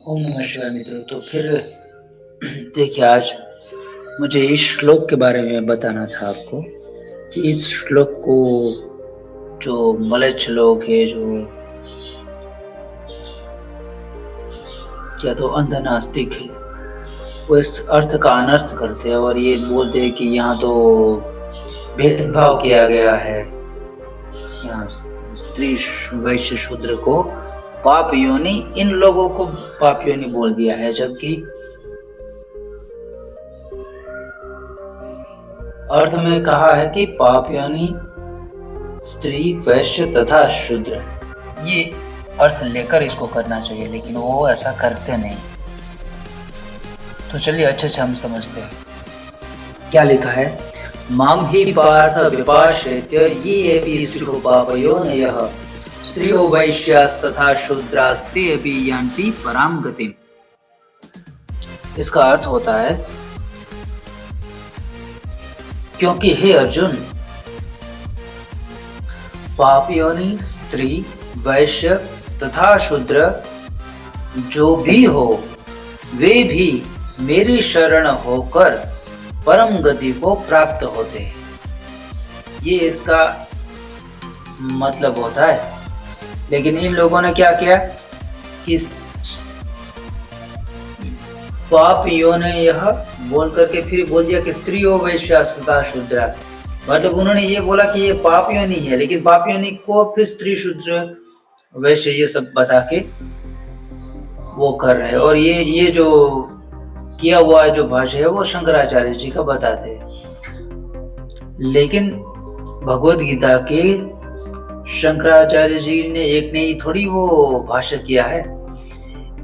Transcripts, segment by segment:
ओम नमः शिवाय मित्रों। तो फिर देखिए, आज मुझे इस श्लोक के बारे में बताना था आपको कि इस श्लोक को जो मलच लोग हैं, जो या तो अंध नास्तिक है, वो इस अर्थ का अनर्थ करते हैं और ये बोलते हैं कि यहाँ तो भेदभाव किया गया है, यहाँ स्त्री वैश्य शूद्र को पाप योनि, इन लोगों को पाप योनि बोल दिया है, जबकि अर्थ में कहा है कि पाप योनि स्त्री वैश्य तथा शूद्र, ये अर्थ लेकर इसको करना चाहिए, लेकिन वो ऐसा करते नहीं। तो चलिए अच्छे से हम समझते हैं क्या लिखा है। माम ही पार्थ विपाश्येत्य येऽपि स्त्रियो पापयोनयः स्त्रियो वैश्यास्तथा शूद्रास्ते अपि यान्ति परां गतिम्। इसका अर्थ होता है, क्योंकि हे अर्जुन, पाप योनि स्त्री वैश्य तथा शूद्र जो भी हो, वे भी मेरी शरण होकर परम गति को प्राप्त होते हैं। ये इसका मतलब होता है। लेकिन इन लोगों ने क्या किया कि पाप योनि यह बोल करके फिर बोल दिया कि स्त्रियो वैश्या तथा शूद्र, मतलब उन्होंने ये बोला कि ये पाप योनि है, लेकिन पाप योनि को फिर स्त्री शूद्र वैश्य ये सब बता के वो कर रहे हैं। और ये जो किया हुआ जो भाष्य है वो शंकराचार्य जी का बताते हैं। लेकिन भगवत गीता के शंकराचार्य जी ने एक नहीं थोड़ी वो भाष्य किया है,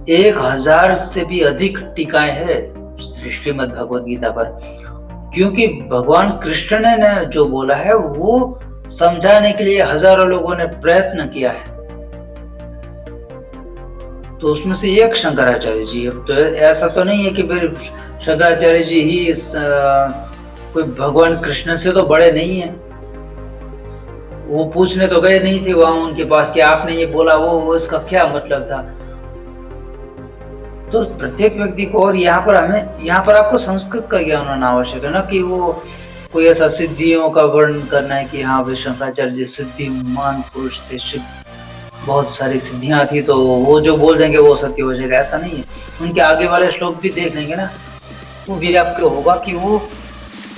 1000 से भी अधिक टीकाएं हैं श्रीमद् भगवत गीता पर, क्योंकि भगवान कृष्ण ने जो बोला है वो समझाने के लिए हजारों लोगों ने प्रयत्न किया है। तो उसमें से एक शंकराचार्य जी है। तो ऐसा तो नहीं है कि फिर शंकराचार्य जी ही कोई भगवान कृष्ण से तो बड़े नहीं है। वो पूछने तो गए नहीं थे वहां उनके पास कि आपने ये बोला वो इसका क्या मतलब था। तो प्रत्येक व्यक्ति को, और यहाँ पर आपको संस्कृत का ज्ञान होना आवश्यक है ना, कि वो कोई ऐसा सिद्धियों का वर्णन करना है कि हाँ भाई शंकराचार्य जी सिद्धिमान पुरुष थे, बहुत सारी सिद्धियां थी, तो वो जो बोल देंगे वो सत्य हो जाएगा, ऐसा नहीं है। उनके आगे वाले श्लोक भी देख लेंगे ना, तो भी आपको होगा कि वो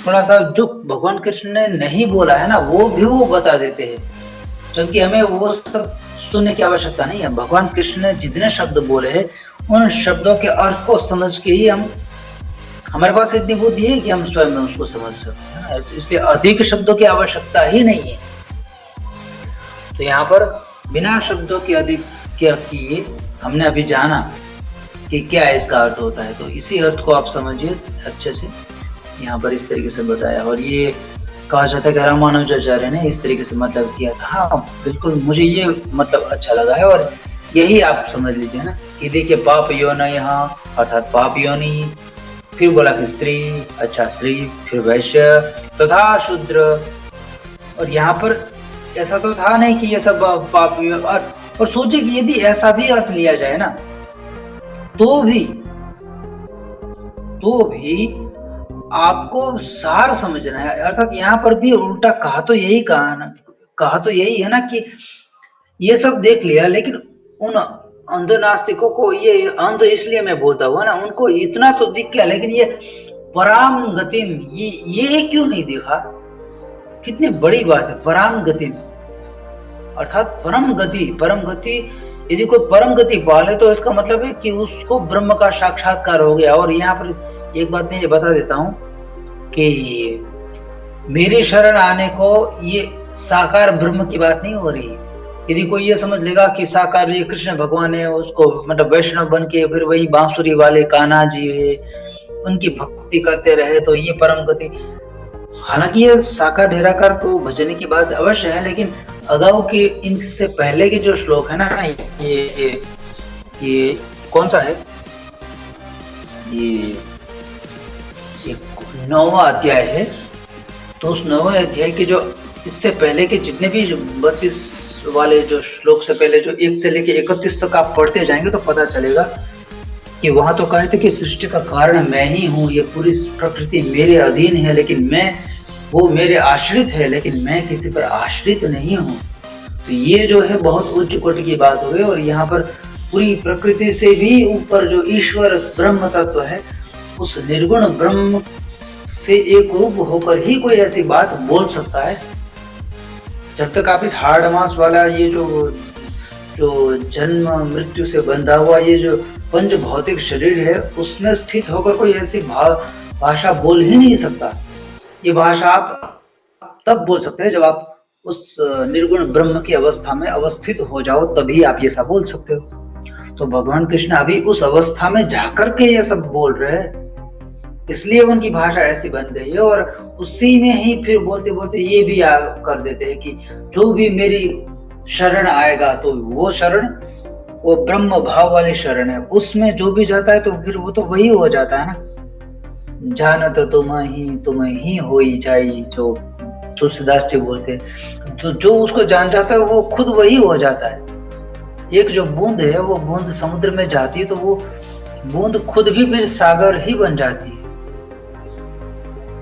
थोड़ा सा जो भगवान कृष्ण ने नहीं बोला है ना, वो भी वो बता देते हैं, क्योंकि हमें वो सब सुनने की आवश्यकता नहीं है। भगवान कृष्ण ने जितने शब्द बोले हैं उन शब्दों के अर्थ को समझ के ही हमारे पास इतनी बुद्धि है कि हम स्वयं में उसको समझ सकते हैं, इसलिए अधिक शब्दों की आवश्यकता ही नहीं है। तो यहाँ पर बिना शब्दों के अधिक क्या किए, हमने अभी जाना कि क्या इसका अर्थ होता है, तो इसी अर्थ को आप समझिए अच्छे से। यहाँ पर इस तरीके से बताया, और ये कहा जाता है कि रामानुजाचार्य ने इस तरीके से मतलब किया था। हाँ बिल्कुल, मुझे ये मतलब अच्छा लगा है, और यही आप समझ लीजिए ना कि देखिए पाप योनि यहाँ अर्थात पाप योनि, फिर बोला कि स्त्री, अच्छा स्त्री, फिर वैश्य तथा शूद्र। और यहाँ पर ऐसा तो था नहीं कि ये सब पाप, और सोचिए कि यदि ऐसा भी अर्थ लिया जाए ना, तो भी आपको सार समझना है। अर्थात यहाँ पर भी उल्टा कहा तो यही है ना कि ये सब देख लिया, लेकिन उन अंध नास्तिकों को, ये अंध इसलिए मैं बोलता हुआ ना, उनको इतना तो दिख गया, लेकिन ये पराम गतिम, ये क्यों नहीं देखा? कितनी बड़ी बात है पराम गतिम, अर्थात परम गति। यदि कोई परम गति पाले तो इसका मतलब है कि उसको ब्रह्म का साक्षात्कार हो गया। और यहाँ पर एक बात मैं ये बता देता हूँ कि मेरी शरण आने को ये साकार ब्रह्म की बात नहीं हो रही। यदि कोई ये समझ लेगा कि साकार ये कृष्ण भगवान है, उसको मतलब वैष्णव बन के फिर वही बांसुरी वाले कान्हा जी है, उनकी भक्ति करते रहे तो ये परम गति। हालांकि ये साकार निराकार तो भजने की बात अवश्य है, लेकिन अगाऊ के इनसे पहले के जो श्लोक है ना, ये कौन सा है, ये 9वां अध्याय है। तो उस 9वें अध्याय के जो इससे पहले के जितने भी 32 वाले जो श्लोक से पहले जो 1 से लेके 31 तक आप पढ़ते जाएंगे तो पता चलेगा कि वहां तो कहे थे कि सृष्टि का कारण मैं ही हूँ, ये पूरी प्रकृति मेरे अधीन है, लेकिन वो मेरे आश्रित है, लेकिन मैं किसी पर आश्रित नहीं हूँ। तो ये जो है बहुत उच्च कोटि की बात हो गई। और यहाँ पर पूरी प्रकृति से भी ऊपर जो ईश्वर ब्रह्म तत्व है, उस निर्गुण ब्रह्म से एक रूप होकर ही कोई ऐसी बात बोल सकता है। जब तक आप इस हार्ड मास वाला ये जो जन्म मृत्यु से बंधा हुआ ये जो पंच भौतिक शरीर है, उसमें स्थित होकर कोई ऐसी भाषा बोल ही नहीं सकता। ये भाषा आप तब बोल सकते हैं जब आप उस निर्गुण ब्रह्म की अवस्था में अवस्थित हो जाओ, तभी आप ये सब बोल सकते हो। तो भगवान कृष्ण अभी उस अवस्था में जाकर के ये सब बोल रहे हैं, इसलिए उनकी भाषा ऐसी बन गई है। और उसी में ही फिर बोलते बोलते ये भी कर देते हैं कि जो भी मेरी शरण आएगा, तो वो शरण वो ब्रह्म भाव वाली शरण है, उसमें जो भी जाता है तो फिर वो तो वही हो जाता है ना। जानत तुम ही होई जाई, जो तुलसीदास जी बोलते हैं। तो जो उसको जान जाता है वो खुद वही हो जाता है। एक जो बूंद है, वो बूंद समुद्र में जाती है तो वो बूंद खुद भी फिर सागर ही बन जाती है।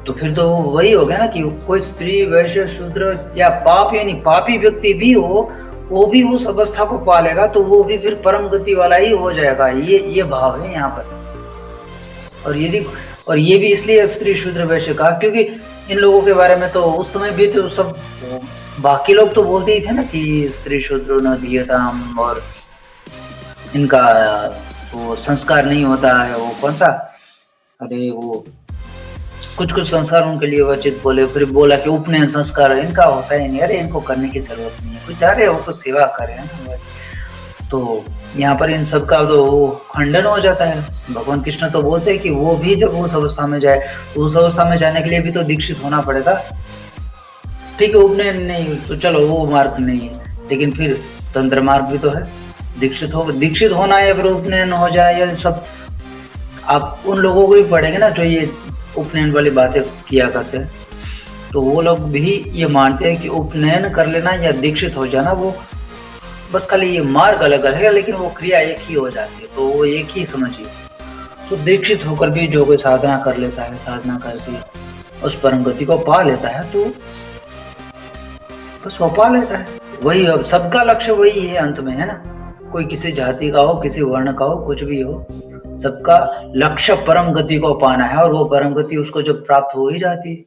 तो फिर तो वही हो गया ना कि कोई स्त्री वैश्य शूद्र या पाप यानी पापी व्यक्ति भी हो, वो भी उस अवस्था को पा लेगा, तो वो भी फिर परम गति वाला ही हो जाएगा। ये भाव है यहाँ पर। और ये भी इसलिए स्त्री शूद्र वैश्य कहा, क्योंकि इन लोगों के बारे में तो उस समय भी तो सब बाकी लोग तो बोलते ही थे ना कि स्त्री शूद्र न दीयताम, और इनका वो संस्कार नहीं होता है, वो कौन सा, अरे वो कुछ संस्कार उनके लिए वर्जित बोले। फिर बोला कि उपनयन संस्कार इनका होता है नहीं, अरे इनको करने की जरूरत नहीं है, कुछ अरे वो तो सेवा करें ना। तो यहाँ पर इन सब का तो वो खंडन हो जाता है। भगवान कृष्ण तो बोलते हैं कि वो भी जब उस अवस्था में जाए, तो उस अवस्था में जाने के लिए भी तो दीक्षित होना पड़ेगा। ठीक है, उपनयन नहीं तो चलो वो मार्ग नहीं है, लेकिन फिर तंत्र मार्ग भी तो है। दीक्षित होना है, फिर उपनयन हो जाए, या सब आप उन लोगों को भी पढ़ेंगे ना जो ये उपनयन वाली बातें किया करते हैं, तो वो लोग भी ये मानते हैं कि उपनयन कर लेना या दीक्षित हो जाना, वो बस खाली ये मार्ग अलग है, लेकिन वो क्रिया एक ही हो जाती है, तो वो एक ही समझिए। तो दीक्षित होकर भी जो कोई साधना कर लेता है, साधना करके उस परम गति को पा लेता है, तो बस वो पा लेता है। वही अब सबका लक्ष्य वही है अंत में, है ना। कोई किसी जाति का हो, किसी वर्ण का हो, कुछ भी हो, सबका लक्ष्य परम गति को पाना है, और वो परम गति उसको जब प्राप्त हो ही जाती है,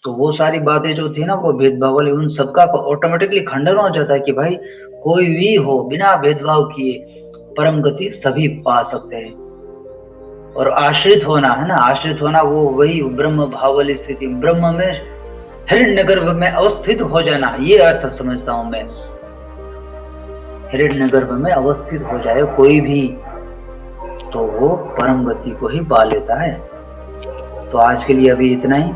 तो वो सारी बातें जो थी ना, वो भेदभाव वाली, उन सबका ऑटोमेटिकली खंडन हो जाता है कि भाई कोई भी हो, बिना भेदभाव किए परम गति सभी पा सकते हैं। और आश्रित होना है ना, आश्रित होना वो वही ब्रह्म भाव वाली स्थिति, ब्रह्म में हिरण्यगर्भ में अवस्थित हो जाना, ये अर्थ समझता हूं मैं। हिरण्यगर्भ में अवस्थित हो जाए कोई भी, तो वो परम गति को ही पा लेता है। तो आज के लिए अभी इतना ही।